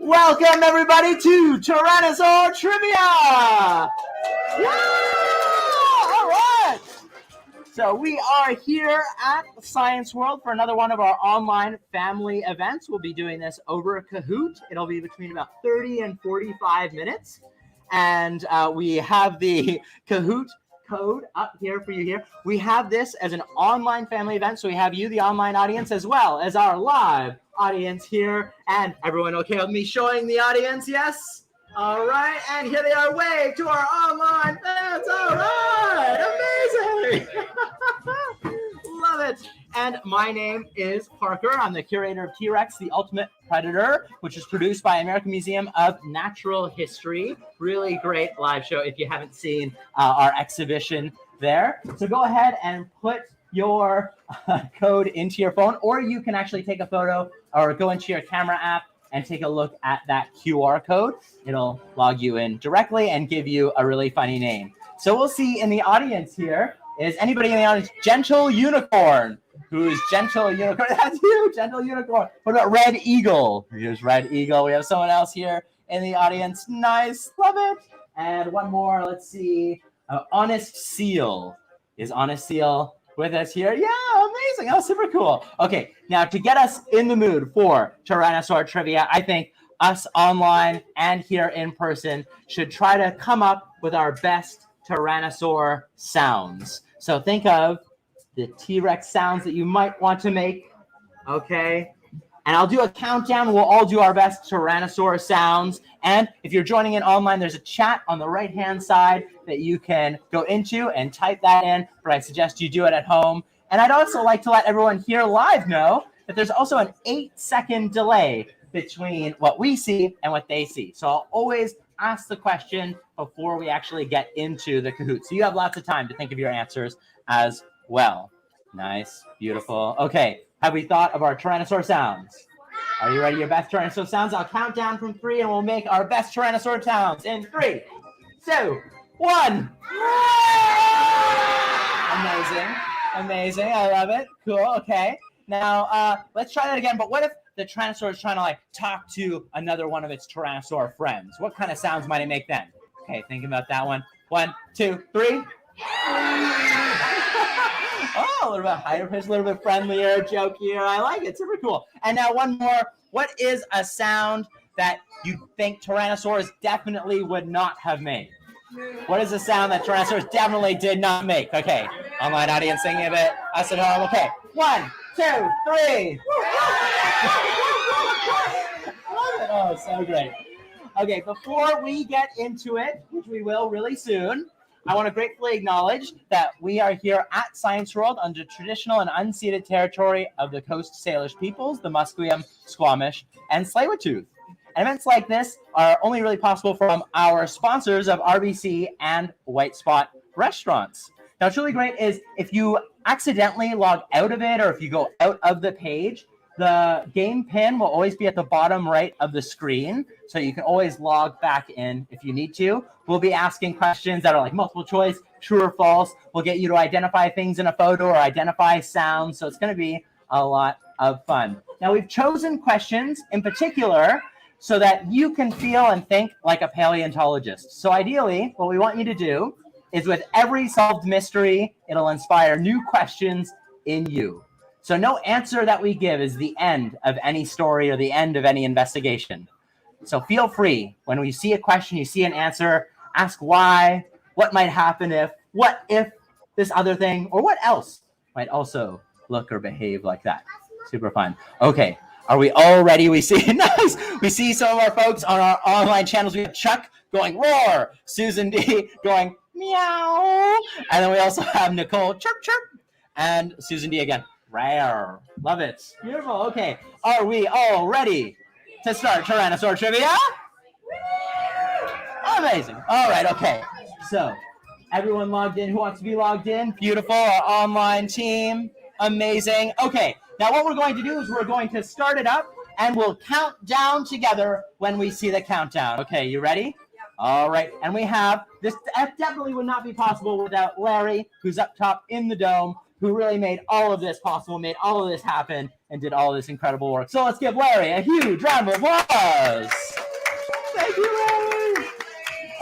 Welcome everybody to Tyrannosaur Trivia! Yeah! All right! So we are here at Science World for another one of our online family events. We'll be doing this over Kahoot. It'll be between about 30 and 45 minutes. And we have the Kahoot code up here for you here. We have this as an online family event, so we have you, the online audience, as well as our live audience here. And everyone okay with me showing the audience? Yes? All right, and here they are. Wave to our online fans. All right, amazing. Love it. And my name is Parker. I'm the curator of T-Rex, the Ultimate Predator, which is produced by American Museum of Natural History. Really great live show if you haven't seen our exhibition there. So go ahead and put your code into your phone, or you can actually take a photo or go into your camera app and take a look at that QR code. It'll log you in directly and give you a really funny name. So we'll see in the audience here. Is anybody in the audience Gentle Unicorn? Who's Gentle Unicorn? That's you, Gentle Unicorn. What about Red Eagle? Here's Red Eagle. We have someone else here in the audience. Nice, love it. And one more, let's see. Honest Seal. Is Honest Seal with us here? Yeah, amazing. Oh, super cool. Okay, now to get us in the mood for Tyrannosaur Trivia, I think us online and here in person should try to come up with our best Tyrannosaur sounds. So think of the T-Rex sounds that you might want to make, okay? And I'll do a countdown. We'll all do our best Tyrannosaur sounds. And if you're joining in online, there's a chat on the right-hand side that you can go into and type that in, but I suggest you do it at home. And I'd also like to let everyone here live know that there's also an 8-second delay between what we see and what they see. So I'll always ask the question before we actually get into the Kahoot. So you have lots of time to think of your answers as well. Nice, beautiful. Okay, have we thought of our Tyrannosaur sounds? Are you ready? Your best Tyrannosaur sounds? I'll count down from 3 and we'll make our best Tyrannosaur sounds in 3, 2, 1. Amazing, amazing. I love it. Cool. Okay. Now let's try that again. But what if the Tyrannosaur is trying to like talk to another one of its Tyrannosaur friends? What kind of sounds might it make then? Okay, think about that one. 1, 2, 3. Oh, a little bit higher pitch, a little bit friendlier, jokier. I like it. Super cool. And now one more. What is a sound that you think Tyrannosaurs definitely would not have made? What is a sound that Tyrannosaurs definitely did not make? Okay, online audience thinking of it. Us at home. Okay, 1, 2, 3. Love it. Oh, so great. Okay, before we get into it, which we will really soon, I want to gratefully acknowledge that we are here at Science World under traditional and unceded territory of the Coast Salish peoples, the Musqueam, Squamish, and Tsleil-Waututh. And events like this are only really possible from our sponsors of RBC and White Spot Restaurants. Now, what's really great is if you accidentally log out of it or if you go out of the page, the game pin will always be at the bottom right of the screen, so you can always log back in if you need to. We'll be asking questions that are like multiple choice, true or false. We'll get you to identify things in a photo or identify sounds, so it's going to be a lot of fun. Now, we've chosen questions in particular so that you can feel and think like a paleontologist. So ideally, what we want you to do is with every solved mystery, it'll inspire new questions in you. So no answer that we give is the end of any story or the end of any investigation. So feel free, when you see a question, you see an answer, ask why, what might happen if, what if this other thing, or what else might also look or behave like that. Super fun. Okay, are we all ready? We see, nice. We see some of our folks on our online channels. We have Chuck going roar, Susan D going meow, and then we also have Nicole chirp chirp, and Susan D again. Rare. Love it. Beautiful. Okay. Are we all ready to start Tyrannosaur Trivia? Amazing. All right. Okay. So everyone logged in who wants to be logged in. Beautiful. Our online team. Amazing. Okay. Now what we're going to do is we're going to start it up and we'll count down together when we see the countdown. Okay. You ready? All right. And we have this definitely would not be possible without Larry, who's up top in the dome, who really made all of this possible, made all of this happen, and did all of this incredible work. So let's give Larry a huge round of applause.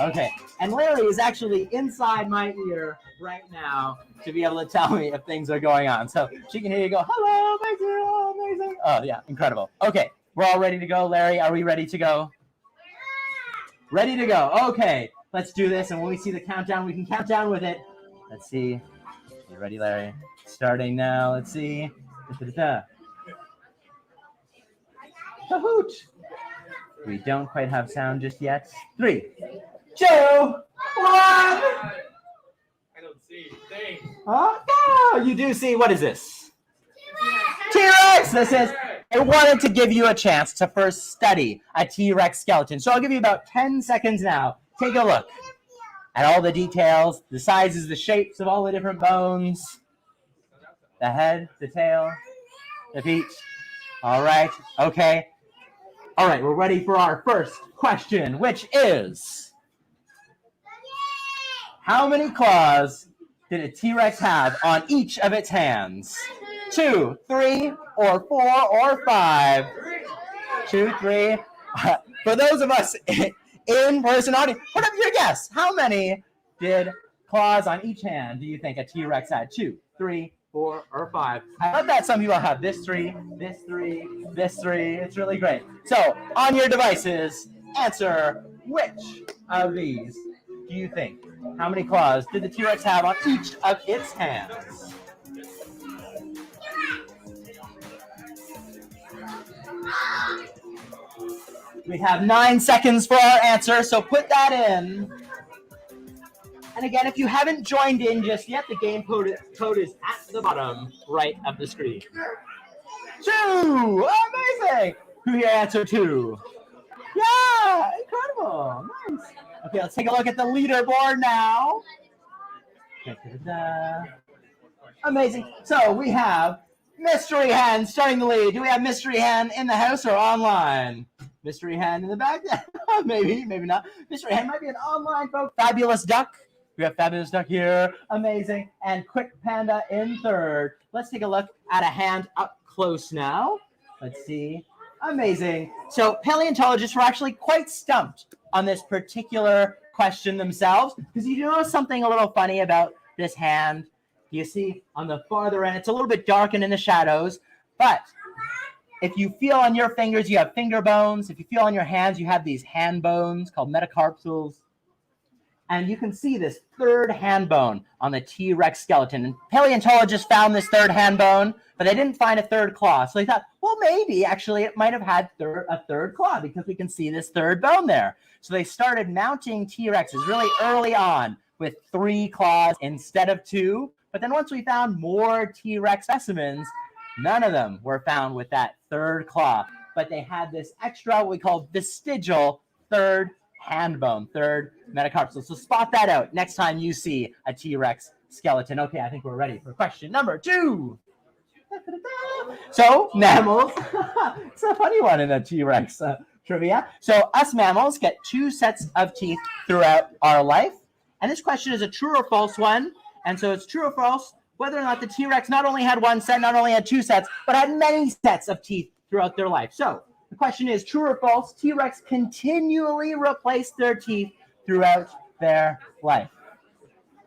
Okay, and Larry is actually inside my ear right now to be able to tell me if things are going on. So she can hear you go, hello, thank you, oh, amazing. Oh, yeah, incredible. Okay, we're all ready to go. Larry, are we ready to go? Ready to go. Okay, let's do this. And when we see the countdown, we can count down with it. Let's see. You ready, Larry? Starting now. Let's see. Da-da-da-da. Kahoot! We don't quite have sound just yet. 3, 2, 1. I don't see things. Oh, you do see. What is this? T-Rex! This is. I wanted to give you a chance to first study a T-Rex skeleton. So I'll give you about 10 seconds now. Take a look at all the details, the sizes, the shapes of all the different bones. The head, the tail, the feet. All right, okay. All right, we're ready for our first question, which is, how many claws did a T-Rex have on each of its hands? 2, 3, or 4, or 5? 2, 3. For those of us in-person audience, put up your guess. How many did claws on each hand do you think a T-Rex had? 2, 3, 4, or 5? I love that some people have this 3, this 3, this 3. It's really great. So, on your devices, answer which of these do you think? How many claws did the T-Rex have on each of its hands? We have 9 seconds for our answer, so put that in. And again, if you haven't joined in just yet, the game code is at the bottom right of the screen. 2! Amazing! Who here answered 2? Yeah! Incredible! Nice! Okay, let's take a look at the leaderboard now. Da-da-da-da. Amazing. So we have Mystery Hen starting the lead. Do we have Mystery Hen in the house or online? Mystery Hen in the back? Maybe, maybe not. Mystery Hen might be an online folks. Fabulous Duck. We have Fabulous Duck here. Amazing. And Quick Panda in third. Let's take a look at a hand up close now. Let's see. Amazing. So paleontologists were actually quite stumped on this particular question themselves, because you notice something a little funny about this hand. You see on the farther end, it's a little bit darkened in the shadows, but if you feel on your fingers, you have finger bones. If you feel on your hands, you have these hand bones called metacarpals. And you can see this third hand bone on the T-Rex skeleton. And paleontologists found this third hand bone, but they didn't find a third claw. So they thought, well, maybe actually it might have had a third claw because we can see this third bone there. So they started mounting T-Rexes really early on with 3 claws instead of 2. But then once we found more T-Rex specimens, none of them were found with that third claw. But they had this extra, what we call vestigial third hand bone, third metacarpal. So spot that out next time you see a T-Rex skeleton. Okay, I think we're ready for question number 2. So, mammals. It's a funny one in the T-Rex trivia. So, us mammals get 2 sets of teeth throughout our life. And this question is a true or false one. And so it's true or false whether or not the T-Rex not only had 1 set, not only had 2 sets, but had many sets of teeth throughout their life. So, the question is, true or false, T-Rex continually replace their teeth throughout their life?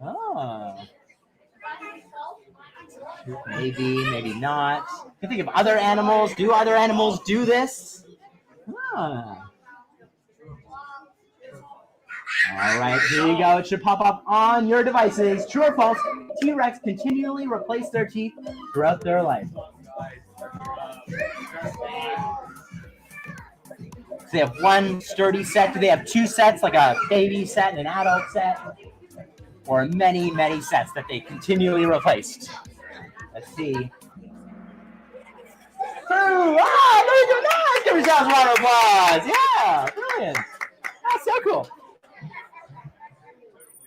Oh. Maybe, maybe not. You can think of other animals. Do other animals do this? Ah. All right, here you go. It should pop up on your devices. True or false, T-Rex continually replace their teeth throughout their life. So they have 1 sturdy set. Do they have 2 sets, like a baby set and an adult set? Or many, many sets that they continually replaced? Let's see. 2! Ah, there you go. Nice. Give yourselves a round of applause. Yeah, brilliant. That's so cool.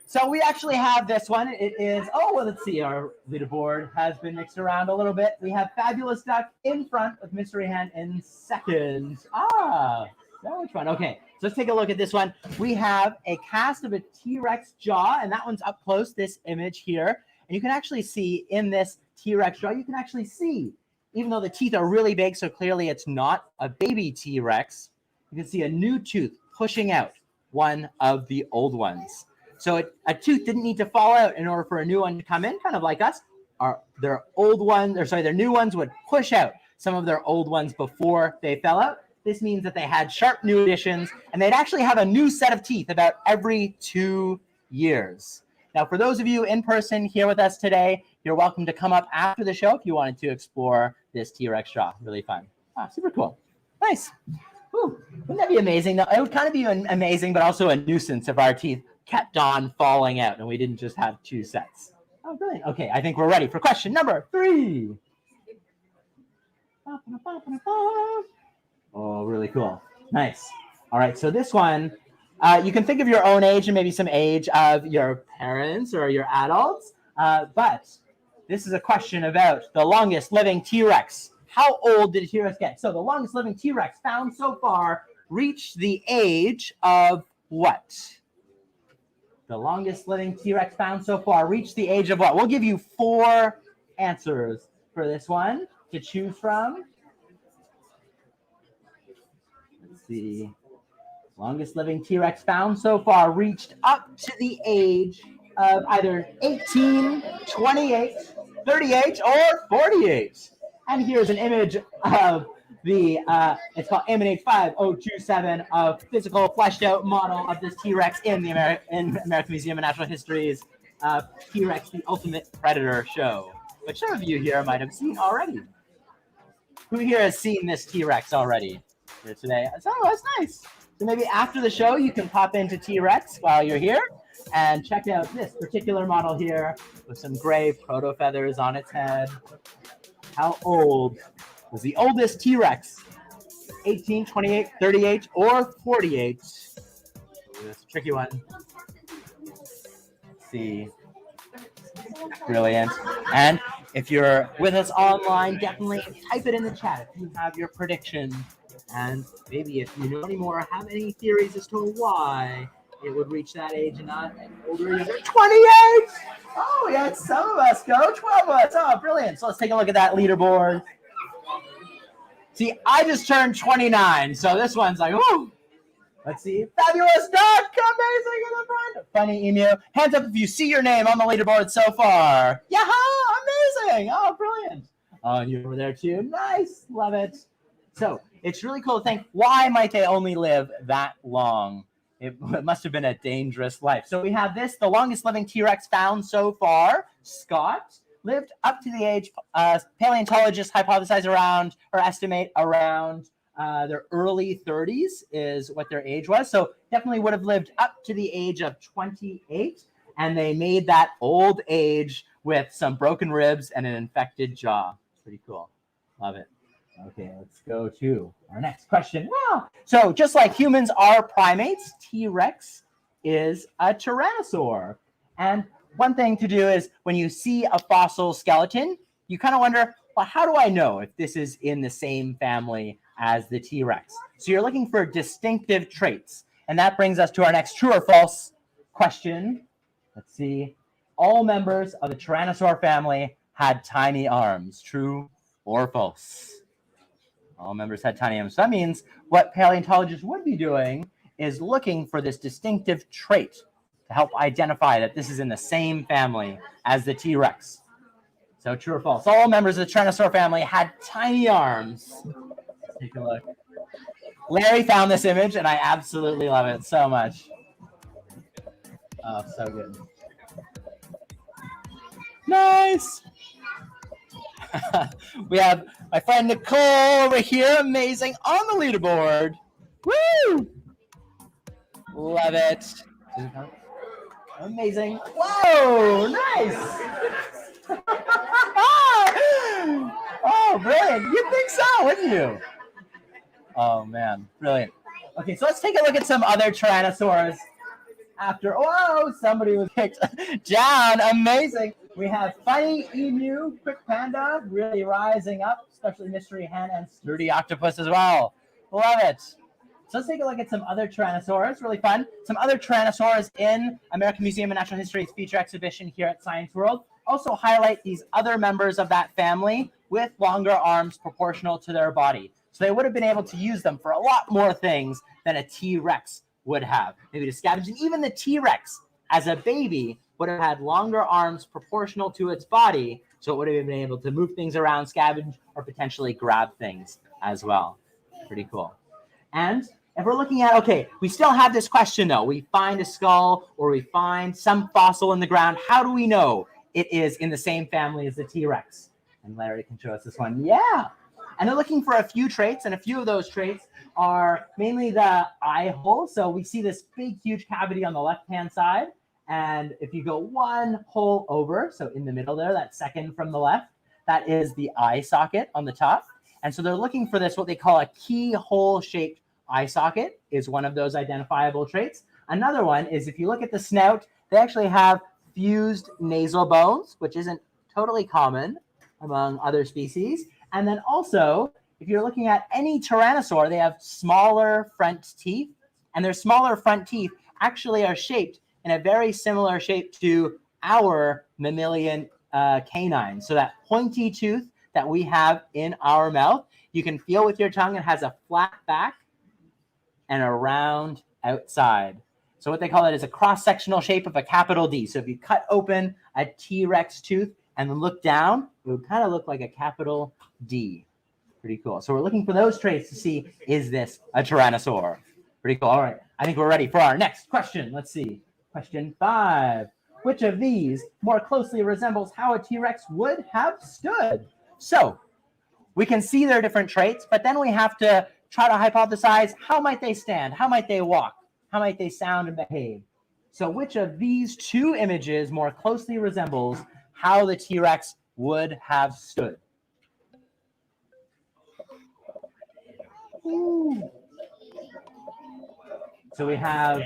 So we actually have this one. It is, oh, well, let's see. Our leaderboard has been mixed around a little bit. We have Fabulous Duck in front with Mystery Hen in second. Ah, that was fun. Okay, so let's take a look at this one. We have a cast of a T-Rex jaw, and that one's up close, this image here. And you can actually see in this T-Rex jaw, you can actually see, even though the teeth are really big, so clearly it's not a baby T-Rex, you can see a new tooth pushing out one of the old ones. So a tooth didn't need to fall out in order for a new one to come in, kind of like us. Their new ones would push out some of their old ones before they fell out. This means that they had sharp new additions, and they'd actually have a new set of teeth about every 2 years. Now, for those of you in person here with us today, you're welcome to come up after the show if you wanted to explore this T-Rex jaw. Really fun. Super cool. Nice. Whew. Wouldn't that be amazing? Now, it would kind of be amazing, but also a nuisance if our teeth kept on falling out and we didn't just have 2 sets. Oh, brilliant. Okay, I think we're ready for question number 3. Oh, really cool. Nice. All right, so this one, you can think of your own age and maybe some age of your parents or your adults, but this is a question about the longest living T-Rex. How old did a T-Rex get? So the longest living T-Rex found so far reached the age of what? The longest living T-Rex found so far reached the age of what? We'll give you 4 answers for this one to choose from. Let's see. Longest living T-Rex found so far reached up to the age of either 18, 28, 38, or 48. And here's an image of the, it's called AMH5027, a physical fleshed out model of this T-Rex in the American Museum of Natural History's T-Rex, the Ultimate Predator show, which some of you here might have seen already. Who here has seen this T-Rex already here today? Oh, that's nice. So maybe after the show, you can pop into T-Rex while you're here and check out this particular model here with some gray proto feathers on its head. How old was the oldest T-Rex? 18, 28, 38, or 48? This is a tricky one. Let's see. Brilliant. And if you're with us online, definitely type it in the chat if you have your prediction. And maybe if you know any more, have any theories as to why it would reach that age and not older. 28! Oh, yeah, some of us go. 12 of us. Oh, brilliant. So let's take a look at that leaderboard. See, I just turned 29, so this one's like, whoo. Let's see. Fabulous Duck, amazing in the front. Funny Emu. Hands up if you see your name on the leaderboard so far. Yeah, amazing. Oh, brilliant. Oh, and you were there too. Nice. Love it. So it's really cool to think, why might they only live that long? It must have been a dangerous life. So we have this, the longest living T-Rex found so far, Scott, lived up to the age, paleontologists hypothesize around, or estimate around their early 30s is what their age was. So definitely would have lived up to the age of 28. And they made that old age with some broken ribs and an infected jaw. Pretty cool. Love it. Okay, let's go to our next question. Wow. So just like humans are primates, T-Rex is a Tyrannosaur. And one thing to do is when you see a fossil skeleton, you kind of wonder, well, how do I know if this is in the same family as the T-Rex? So you're looking for distinctive traits. And that brings us to our next true or false question. Let's see. All members of the Tyrannosaur family had tiny arms. True or false? All members had tiny arms. So that means what paleontologists would be doing is looking for this distinctive trait to help identify that this is in the same family as the T-Rex. So true or false? All members of the Tyrannosaur family had tiny arms. Let's take a look. Larry found this image, and I absolutely love it so much. Oh, so good. Nice. We have my friend Nicole over here, amazing, on the leaderboard. Woo! Love it. Amazing. Whoa, nice. Oh, brilliant. You'd think so, wouldn't you? Oh, man, brilliant. Okay, so let's take a look at some other Tyrannosaurs. Whoa, somebody was kicked down. Amazing. We have Funny Emu, Quick Panda, really rising up, especially Mystery Hen and Sturdy Octopus as well. Love it. So let's take a look at some other Tyrannosaurs. Really fun. Some other Tyrannosaurs in American Museum of Natural History's feature exhibition here at Science World. Also highlight these other members of that family with longer arms proportional to their body. So they would have been able to use them for a lot more things than a T-Rex would have, maybe to scavenge. And even the T-Rex, as a baby, would have had longer arms proportional to its body, so it would have been able to move things around, scavenge, or potentially grab things as well. Pretty cool. And if we're looking at, okay, we still have this question though. We find a skull or we find some fossil in the ground. How do we know it is in the same family as the T-Rex? And Larry can show us this one. Yeah. And they're looking for a few traits, and a few of those traits are mainly the eye hole. So we see this big, huge cavity on the left-hand side. And if you go one hole over, so in the middle there, that second from the left, that is the eye socket on the top. And so they're looking for this, what they call a keyhole-shaped eye socket is one of those identifiable traits. Another one is if you look at the snout, they actually have fused nasal bones, which isn't totally common among other species. And then also, if you're looking at any Tyrannosaur, they have smaller front teeth. And their smaller front teeth actually are shaped in a very similar shape to our mammalian canines. So that pointy tooth that we have in our mouth, you can feel with your tongue, it has a flat back and a round outside. So what they call it is a cross-sectional shape of a capital D. So if you cut open a T-Rex tooth and then look down, it would kind of look like a capital D. Pretty cool. So we're looking for those traits to see, is this a Tyrannosaur? Pretty cool. All right. I think we're ready for our next question. Let's see. Question 5. Which of these more closely resembles how a T-Rex would have stood? So we can see their different traits, but then we have to try to hypothesize, how might they stand? How might they walk? How might they sound and behave? So which of these two images more closely resembles how the T-Rex would have stood? Ooh. So we have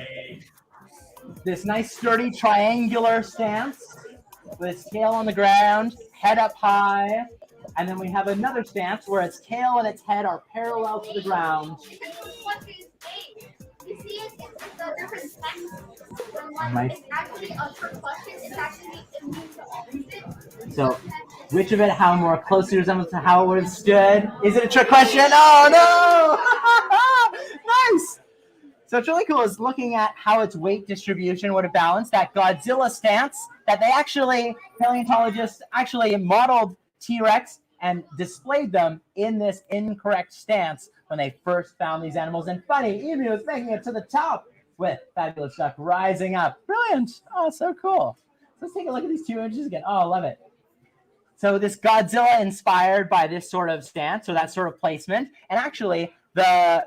this nice sturdy triangular stance with its tail on the ground, head up high. And then we have another stance where its tail and its head are parallel to the ground. So, which of it how more closely resembles to how it would have stood? Is it a trick question? Oh no! Nice! So it's really cool is looking at how its weight distribution would have balanced that Godzilla stance that they actually, paleontologists actually modeled T-Rex and displayed them in this incorrect stance when they first found these animals. And funny, Emu is making it to the top with Fabulous Duck rising up. Brilliant. Oh, so cool. Let's take a look at these two images again. Oh, I love it. So this Godzilla inspired by this sort of stance or that sort of placement. And actually, the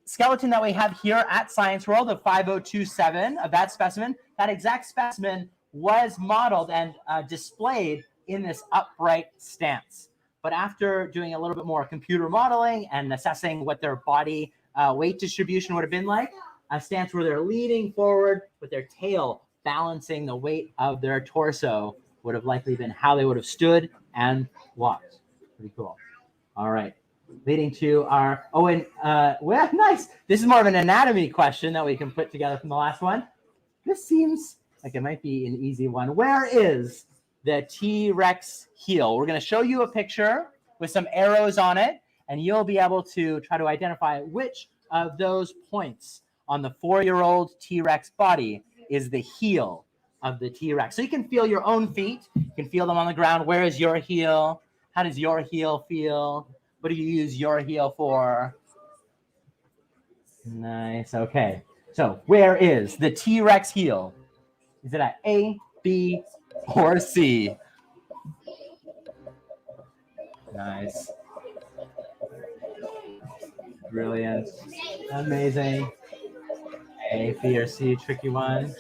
skeleton that we have here at Science World of 5027 of that specimen, that exact specimen was modeled and displayed in this upright stance. But after doing a little bit more computer modeling and assessing what their body weight distribution would have been like, a stance where they're leaning forward with their tail balancing the weight of their torso would have likely been how they would have stood and walked. Pretty cool. All right. Leading to our, well, nice. This is more of an anatomy question that we can put together from the last one. This seems like it might be an easy one. Where is the T-Rex heel? We're going to show you a picture with some arrows on it, and you'll be able to try to identify which of those points on the 4-year-old T-Rex body is the heel of the T-Rex. So you can feel your own feet. You can feel them on the ground. Where is your heel? How does your heel feel? What do you use your heel for? Nice. Okay. So where is the T-Rex heel? Is it at A, B, or C? Nice. Brilliant. Amazing. A, B, or C, tricky one.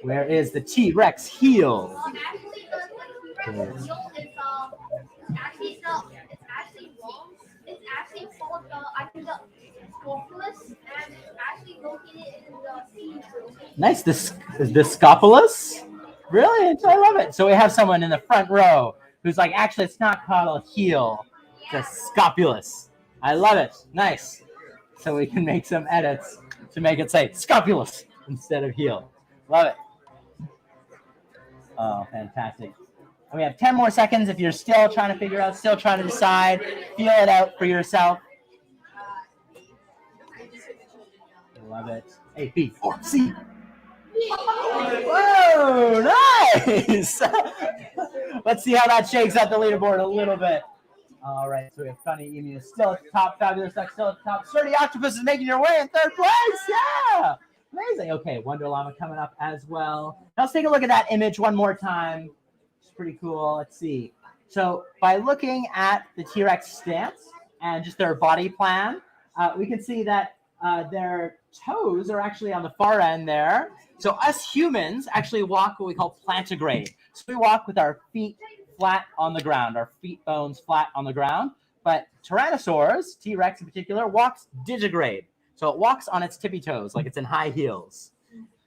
Where is the T-Rex heel? It's actually wrong. It's actually called the Scopulus, and it's actually located in the sea. Nice. The Scopulus? Brilliant. I love it. So we have someone in the front row who's like, actually, it's not called a heel. It's a Scopulus. I love it. Nice. So we can make some edits to make it say Scopulus instead of heel. Love it. Oh, fantastic. And we have 10 more seconds if you're still trying to figure out, still trying to decide, feel it out for yourself. Love it. A, B, or C. Whoa, nice. Let's see how that shakes out the leaderboard a little bit. All right, so we have Funny Emu still at the top. Fabulous Duck still at the top. Sturdy Octopus is making your way in third place. Yeah, amazing. Okay, Wonder Llama coming up as well. Now let's take a look at that image one more time. It's pretty cool. Let's see. So by looking at the T-Rex stance and just their body plan, we can see that their toes are actually on the far end there. So us humans actually walk what we call plantigrade. So we walk with our feet flat on the ground, our feet bones flat on the ground. But Tyrannosaurs, T-Rex in particular, walks digigrade. So it walks on its tippy toes like it's in high heels.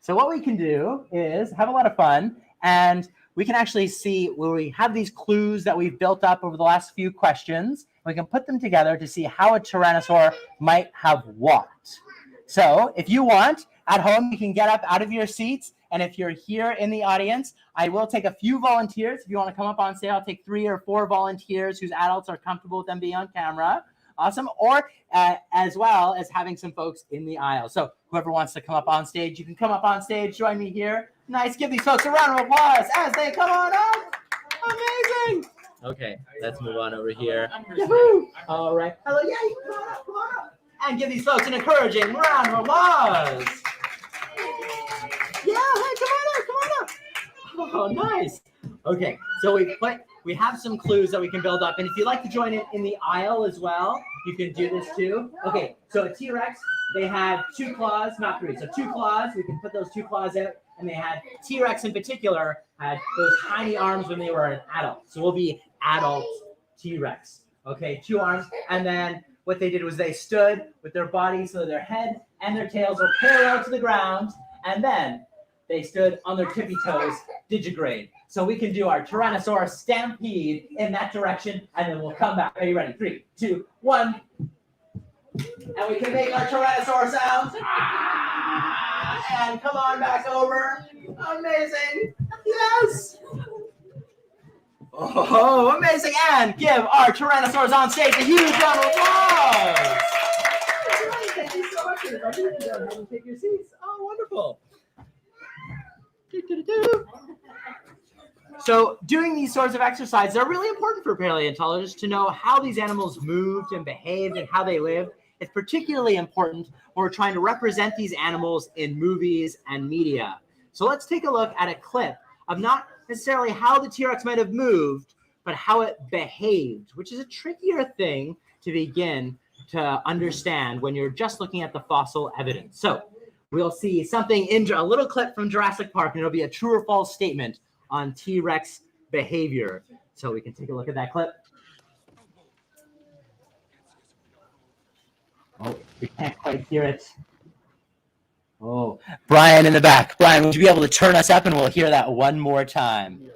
So what we can do is have a lot of fun, and we can actually see where we have these clues that we've built up over the last few questions. We can put them together to see how a Tyrannosaur might have walked. So if you want, at home, you can get up out of your seats. And if you're here in the audience, I will take a few volunteers. If you want to come up on stage, I'll take 3 or 4 volunteers whose adults are comfortable with them being on camera. Awesome. Or as well as having some folks in the aisle. So whoever wants to come up on stage, you can come up on stage. Join me here. Nice. Give these folks a round of applause as they come on up. Amazing. Okay, let's move on over here. Yahoo! All right. Hello. Yeah, you can come on up. Come on up. And give these folks an encouraging round of applause. Yeah, hey, come on up. Oh, nice. Okay, so we have some clues that we can build up. And if you'd like to join in the aisle as well, you can do this too. Okay, so a T-Rex, they have 2 claws, not 3. So 2 claws, we can put those 2 claws out. And they had, T-Rex in particular, had those tiny arms when they were an adult. So we'll be adult T-Rex. Okay, 2 arms. And then what they did was they stood with their bodies, so their head and their tails are parallel to the ground. And then they stood on their tippy toes, digigrade. So we can do our Tyrannosaurus stampede in that direction, and then we'll come back. Are you ready? 3, 2, 1. And we can make our Tyrannosaur sounds. And come on back over. Amazing. Yes. Oh, amazing. And give our Tyrannosaurs on stage a huge round of applause. Thank you so much, everybody. You can go ahead and take your seats. Oh, wonderful. So doing these sorts of exercises are really important for paleontologists to know how these animals moved and behaved and how they lived. It's particularly important when we're trying to represent these animals in movies and media. So let's take a look at a clip of not necessarily how the T-Rex might have moved, but how it behaved, which is a trickier thing to begin to understand when you're just looking at the fossil evidence. So we'll see something in a little clip from Jurassic Park, and it'll be a true or false statement on T-Rex behavior. So we can take a look at that clip. Oh, we can't quite hear it. Oh, Brian in the back. Brian, would you be able to turn us up and we'll hear that one more time?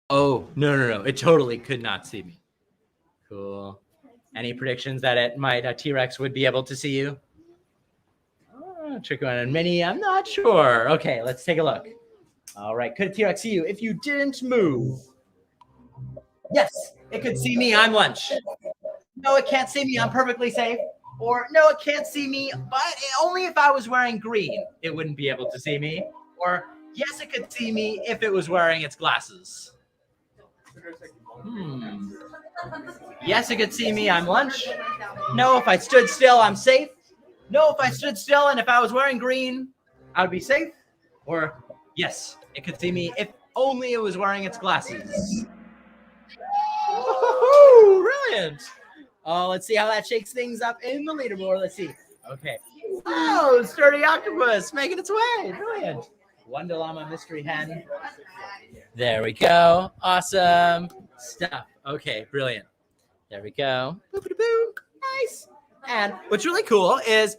Oh, no. It totally could not see me. Cool. Any predictions that it might, a T-Rex would be able to see you? Oh, tricky one. And many, I'm not sure. Okay, let's take a look. All right, could a T-Rex see you if you didn't move? Yes, it could see me. I'm lunch. No, it can't see me. I'm perfectly safe. Or no, it can't see me, but only if I was wearing green, it wouldn't be able to see me. Or Yes, it could see me if it was wearing its glasses. Yes, it could see me. I'm lunch. No, if I stood still, I'm safe. No, if I stood still and if I was wearing green, I would be safe. Or yes, it could see me if only it was wearing its glasses. Woo-hoo-hoo, brilliant. Oh, let's see how that shakes things up in the leaderboard. Let's see. Okay. Oh, sturdy octopus making its way. Brilliant. Wonder Llama mystery hen. There we go. Awesome stuff. Okay, brilliant. There we go. Boop-a-da-boop. Nice. And what's really cool is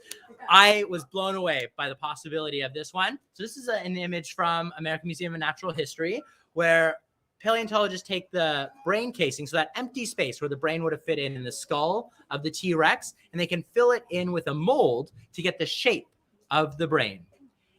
I was blown away by the possibility of this one. So this is an image from American Museum of Natural History where paleontologists take the brain casing, so that empty space where the brain would have fit in the skull of the T-Rex, and they can fill it in with a mold to get the shape of the brain.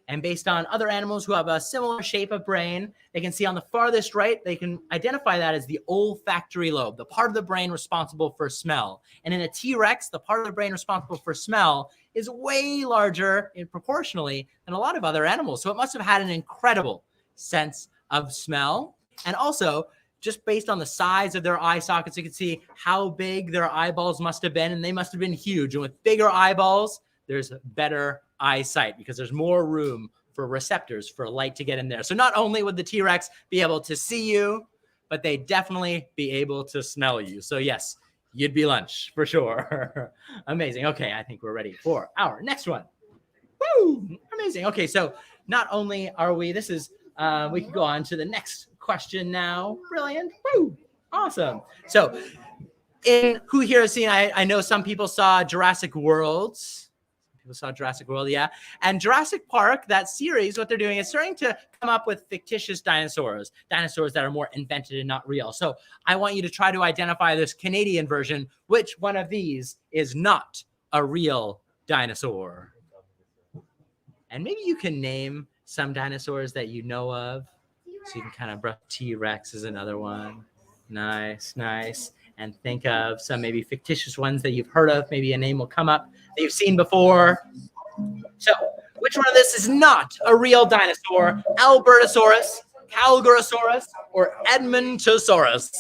And based on other animals who have a similar shape of brain, they can see on the farthest right, they can identify that as the olfactory lobe, the part of the brain responsible for smell. And in a T-Rex, the part of the brain responsible for smell is way larger proportionally than a lot of other animals. So it must have had an incredible sense of smell. And also, just based on the size of their eye sockets, you can see how big their eyeballs must have been, and they must have been huge. And with bigger eyeballs, there's better eyesight because there's more room for receptors for light to get in there. So not only would the T-Rex be able to see you, but they'd definitely be able to smell you. So yes, you'd be lunch for sure. Amazing. Okay, I think we're ready for our next one. Woo! Amazing. Okay, so not only are we, this is, we can go on to the next question now. Brilliant. Woo! Awesome. So who here has seen, I know some people saw Jurassic World. People saw Jurassic World, yeah. And Jurassic Park, that series, what they're doing is starting to come up with fictitious dinosaurs that are more invented and not real. So I want you to try to identify this Canadian version. Which one of these is not a real dinosaur? And maybe you can name some dinosaurs that you know of. So you can kind of brush. T-Rex is another one. Nice, nice. And think of some maybe fictitious ones that you've heard of. Maybe a name will come up that you've seen before. So which one of this is not a real dinosaur? Albertosaurus, Calgarasaurus, or Edmontosaurus?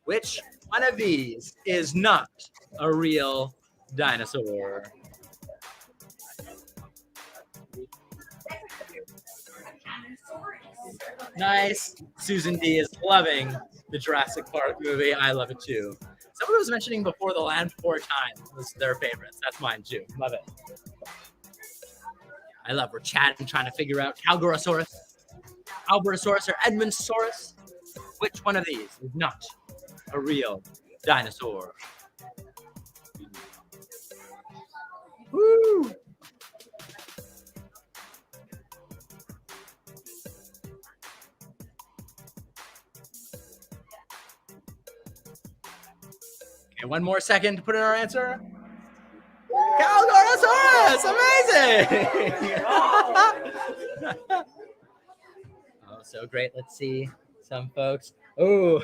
Which one of these is not a real dinosaur? Nice. Susan D is loving the Jurassic Park movie. I love it too. Someone was mentioning before the Land Before Time was their favorites. That's mine too. Love it. I love we're chatting, trying to figure out Calgarasaurus, Albertosaurus, or Edmontosaurus. Which one of these is not a real dinosaur? Woo! Okay, one more second to put in our answer. Calgarasaurus! Amazing! Oh, so great. Let's see some folks. Oh,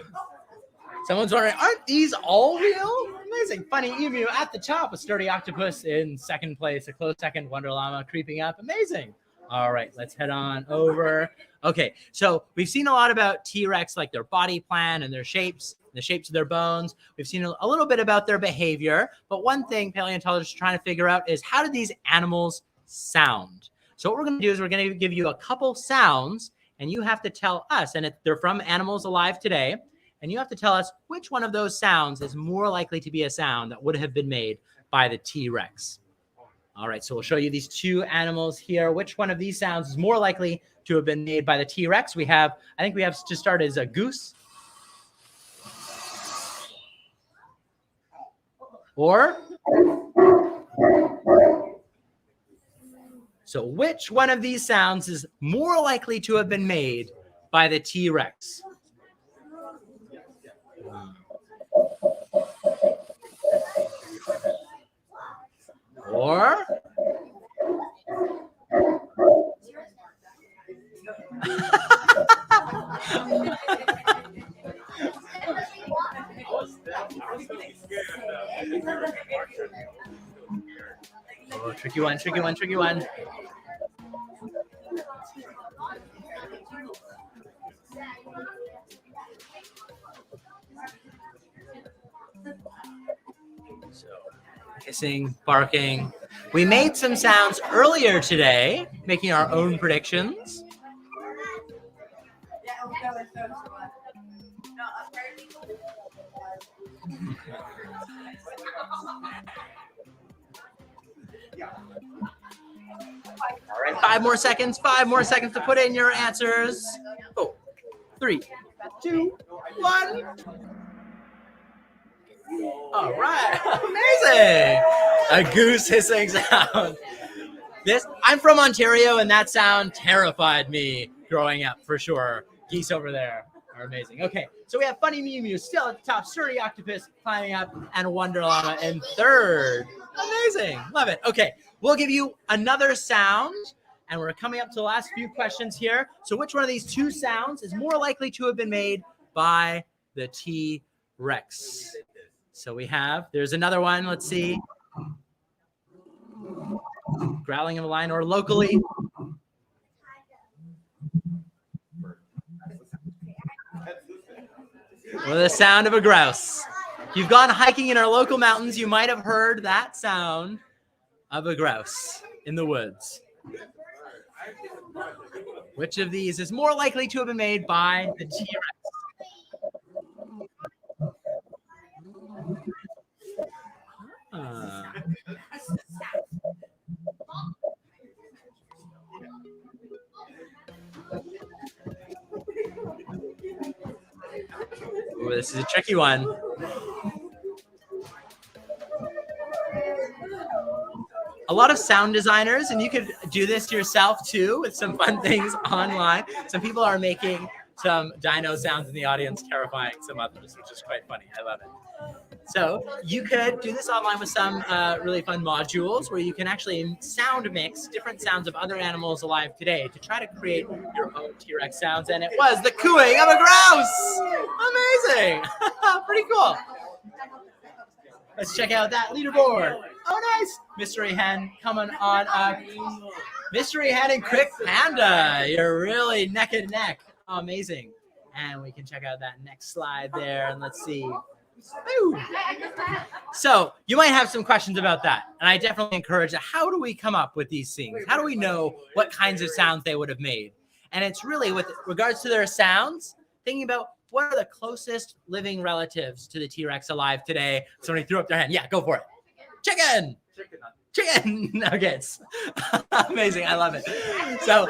someone's wondering, aren't these all real? Amazing. Funny emu at the top, a sturdy octopus in second place, a close second, Wonder Llama creeping up. Amazing. All right, let's head on over. Okay, so we've seen a lot about T-Rex, like their body plan and their shapes, the shapes of their bones. We've seen a little bit about their behavior, but one thing paleontologists are trying to figure out is how do these animals sound? So what we're going to do is we're going to give you a couple sounds, and you have to tell us, and they're from animals alive today, and you have to tell us which one of those sounds is more likely to be a sound that would have been made by the T-Rex. All right, so we'll show you these two animals here. Which one of these sounds is more likely to have been made by the T-Rex? I think we have to start as a goose. Or, so which one of these sounds is more likely to have been made by the T-Rex? Or oh, tricky one. hissing, barking. We made some sounds earlier today, making our own predictions. All right, 5 more seconds to put in your answers. Oh, 3, 2, 1. All right, amazing. A goose hissing sound. I'm from Ontario, and that sound terrified me growing up for sure. Geese over there are amazing. Okay, so we have Funny Mew Mew still at the top, Sturdy Octopus climbing up, and Wonder Llama in third. Amazing, love it. Okay, we'll give you another sound, and we're coming up to the last few questions here. So which one of these two sounds is more likely to have been made by the T-Rex? So there's another one, let's see. Growling of a lion, or locally. Or the sound of a grouse. If you've gone hiking in our local mountains, you might have heard that sound of a grouse in the woods. Which of these is more likely to have been made by the T-Rex? Ooh, this is a tricky one. A lot of sound designers, and you could do this yourself too with some fun things online. Some people are making some dino sounds in the audience, terrifying some others, which is quite funny. I love it. So you could do this online with some really fun modules where you can actually sound mix different sounds of other animals alive today to try to create your own T-Rex sounds. And it was the cooing of a grouse. Amazing. Pretty cool. Let's check out that leaderboard. Oh, nice. Mystery Hen coming on up. Mystery Hen and Quick Panda. You're really neck and neck. Amazing. And we can check out that next slide there. And let's see. Ooh. So you might have some questions about that. And I definitely encourage that. How do we come up with these things? How do we know what kinds of sounds they would have made? And it's really with regards to their sounds, thinking about what are the closest living relatives to the T-Rex alive today? Somebody threw up their hand. Yeah, go for it. Chicken. Nuggets. Amazing. I love it. So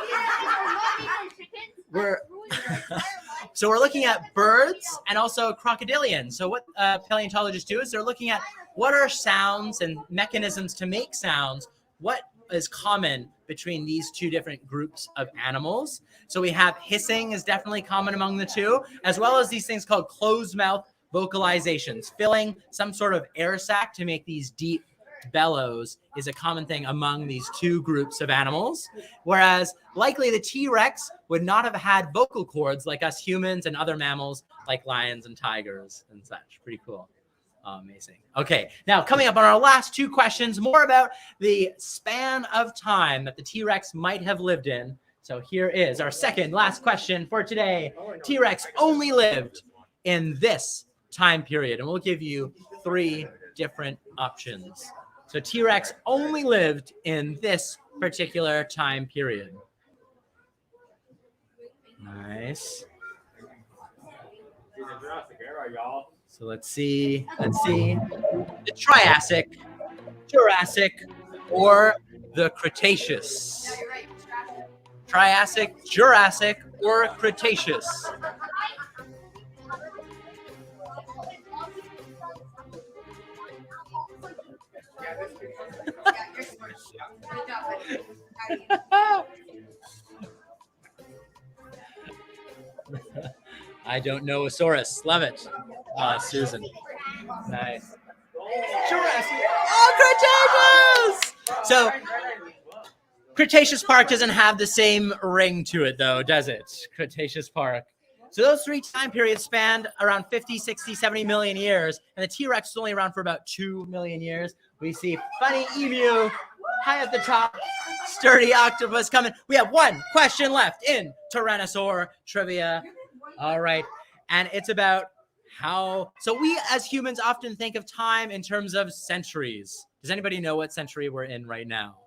we're looking at birds and also crocodilians. So what paleontologists do is they're looking at what are sounds and mechanisms to make sounds. What is common between these two different groups of animals? So we have hissing is definitely common among the two, as well as these things called closed mouth vocalizations. Filling some sort of air sac to make these deep bellows is a common thing among these two groups of animals, whereas likely the T-Rex would not have had vocal cords like us humans and other mammals like lions and tigers and such. Pretty cool. Amazing. Okay, now coming up on our last two questions, more about the span of time that the T-Rex might have lived in. So here is our second last question for today. T-Rex only lived in this time period, and we'll give you 3 different options. So T-Rex only lived in this particular time period. Nice. So let's see. The Triassic, Jurassic, or the Cretaceous. Triassic, Jurassic, or Cretaceous. I don't know a Saurus. Love it. Susan. Nice. Jurassic. Oh, Cretaceous! So, Cretaceous Park doesn't have the same ring to it, though, does it? Cretaceous Park. So those 3 time periods spanned around 50, 60, 70 million years, and the T-Rex is only around for about 2 million years. We see Funny Emu high at the top, Sturdy Octopus coming. We have 1 question left in Tyrannosaur trivia. All right, and it's about So we as humans often think of time in terms of centuries. Does anybody know what century we're in right now?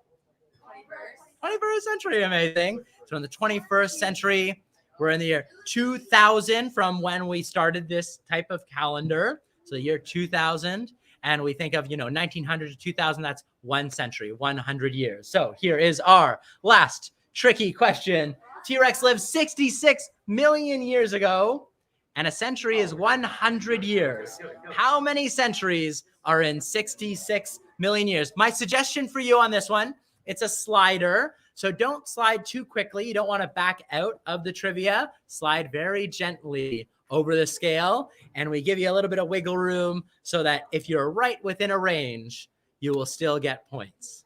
21st century, amazing. So in the 21st century, we're in the year 2000 from when we started this type of calendar. So the year 2000, and we think of, 1900 to 2000, that's 1 century, 100 years. So here is our last tricky question. T-Rex lived 66 million years ago, and a century is 100 years. How many centuries are in 66 million years? My suggestion for you on this one, it's a slider. So don't slide too quickly. You don't want to back out of the trivia. Slide very gently over the scale. And we give you a little bit of wiggle room so that if you're right within a range, you will still get points.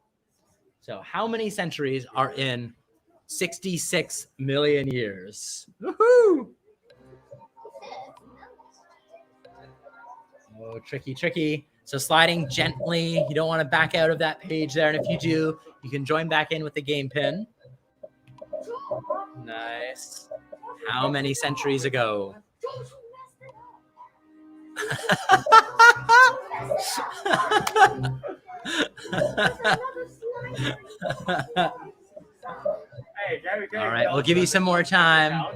So how many centuries are in 66 million years? Woohoo! Oh, tricky, tricky. So sliding gently. You don't want to back out of that page there. And if you do, you can join back in with the game pin. Nice. How many centuries ago? All right, we'll give you some more time.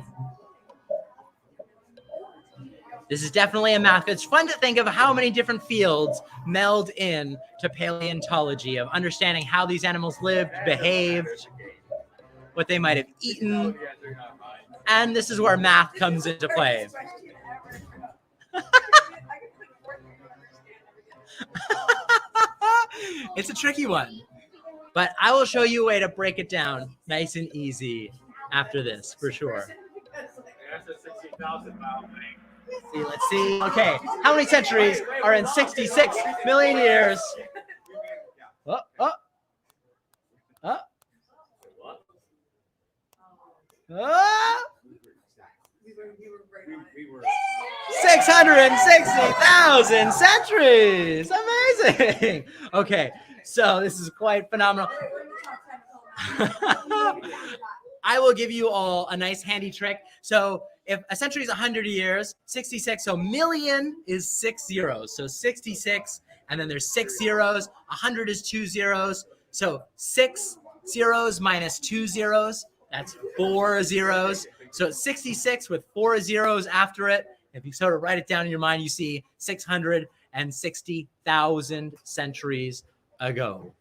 This is definitely a math. It's fun to think of how many different fields meld in to paleontology, of understanding how these animals lived, behaved, what they might have eaten. And this is where math comes into play. It's a tricky one, but I will show you a way to break it down nice and easy after this, for sure. Let's see. Okay, how many centuries are in 66 million years? Oh. 660,000 centuries. Amazing. Okay, so this is quite phenomenal. I will give you all a nice handy trick. So if a century is 100 years, 66, so million is 6 zeros. So 66, and then there's 6 zeros. 100 is 2 zeros. So 6 zeros minus 2 zeros, that's 4 zeros. So it's 66 with 4 zeros after it. If you sort of write it down in your mind, you see 660,000 centuries ago.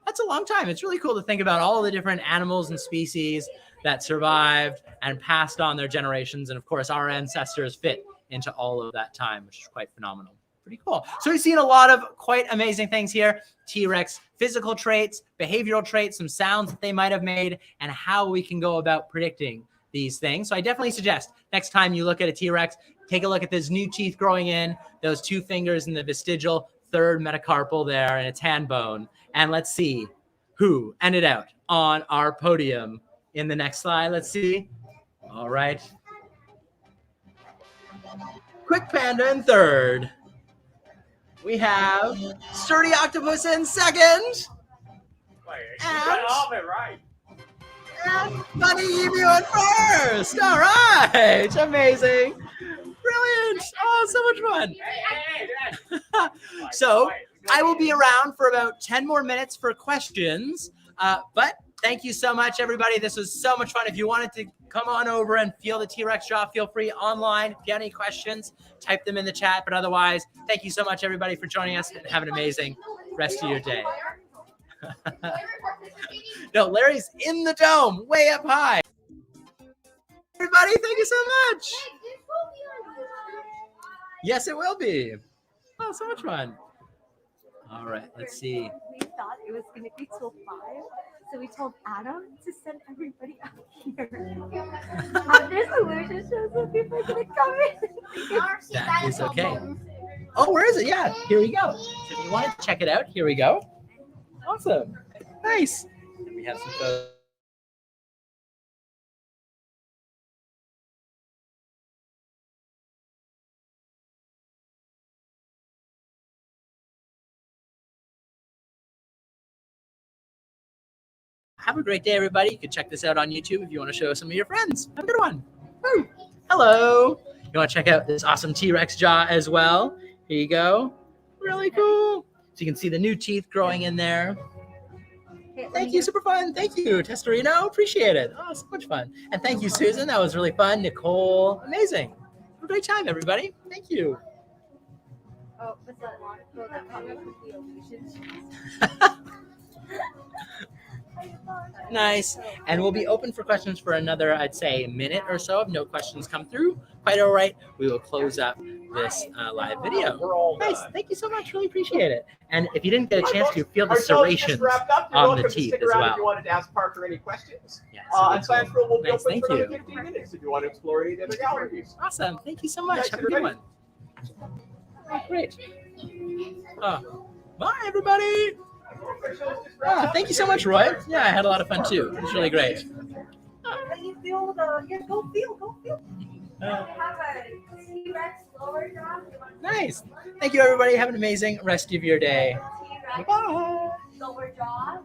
That's a long time. It's really cool to think about all the different animals and species that survived and passed on their generations. And of course, our ancestors fit into all of that time, which is quite phenomenal. Pretty cool. So we've seen a lot of quite amazing things here. T-Rex physical traits, behavioral traits, some sounds that they might have made, and how we can go about predicting these things. So I definitely suggest next time you look at a T-Rex, take a look at those new teeth growing in, those 2 fingers in the vestigial third metacarpal there, and its hand bone. And let's see who ended out on our podium in the next slide. Let's see. All right. Quick Panda in third. We have Sturdy Octopus in second. And Funny Emu in first. All right. Amazing. Brilliant. Oh, so much fun. So I will be around for about 10 more minutes for questions. But thank you so much, everybody. This was so much fun. If you wanted to come on over and feel the T-Rex jaw, feel free online. If you have any questions, type them in the chat. But otherwise, thank you so much, everybody, for joining us, and have an amazing rest of your day. No, Larry's in the dome, way up high. Everybody, thank you so much. Yes, it will be. Oh, so much fun. All right, let's see. We thought it was going to be till 5, so we told Adam to send everybody up here. After Solution shows up, people are going to come in. That is okay. Oh, where is it? Yeah, here we go. So if you wanted to check it out, here we go. Awesome. Nice. And we have some photos. Have a great day, everybody. You can check this out on YouTube if you want to show some of your friends. Have a good one. Woo. Hello. You want to check out this awesome T-Rex jaw as well? Here you go. Really cool. So you can see the new teeth growing in there. Okay, let Thank me you, get- super fun. Thank you, Testorino. Appreciate it. Oh, so much fun. And thank you, Susan. That was really fun. Nicole, amazing. Have a great time, everybody. Thank you. Oh, what's that one? Oh, that comment with the illusions. Nice. And we'll be open for questions for another, I'd say, minute or so. If no questions come through, quite all right. We will close up this live video. We're all Nice. done. Thank you so much. Really appreciate it. And if you didn't get a Hi, chance folks. to, feel the Our show is just serrations wrapped up. You're on welcome the to teeth stick as around if you well. wanted to ask Parker any questions. Yeah, And super Science cool. World will be Nice, open thank for another you. 15 minutes if you want to explore any of the other galleries. Awesome. Thank you so much. Thanks, Have a good everybody. one. Oh, great. Oh, bye, everybody. Our show is just wrapped Oh, up. thank you so much, Roy. Yeah, I had a lot of fun too. It was really great. Let you feel the, yeah, go feel. Uh, We have a T-Rex lower jaw. Nice. Thank you, everybody. Have an amazing rest of your day. T-Rex Bye. lower jaw.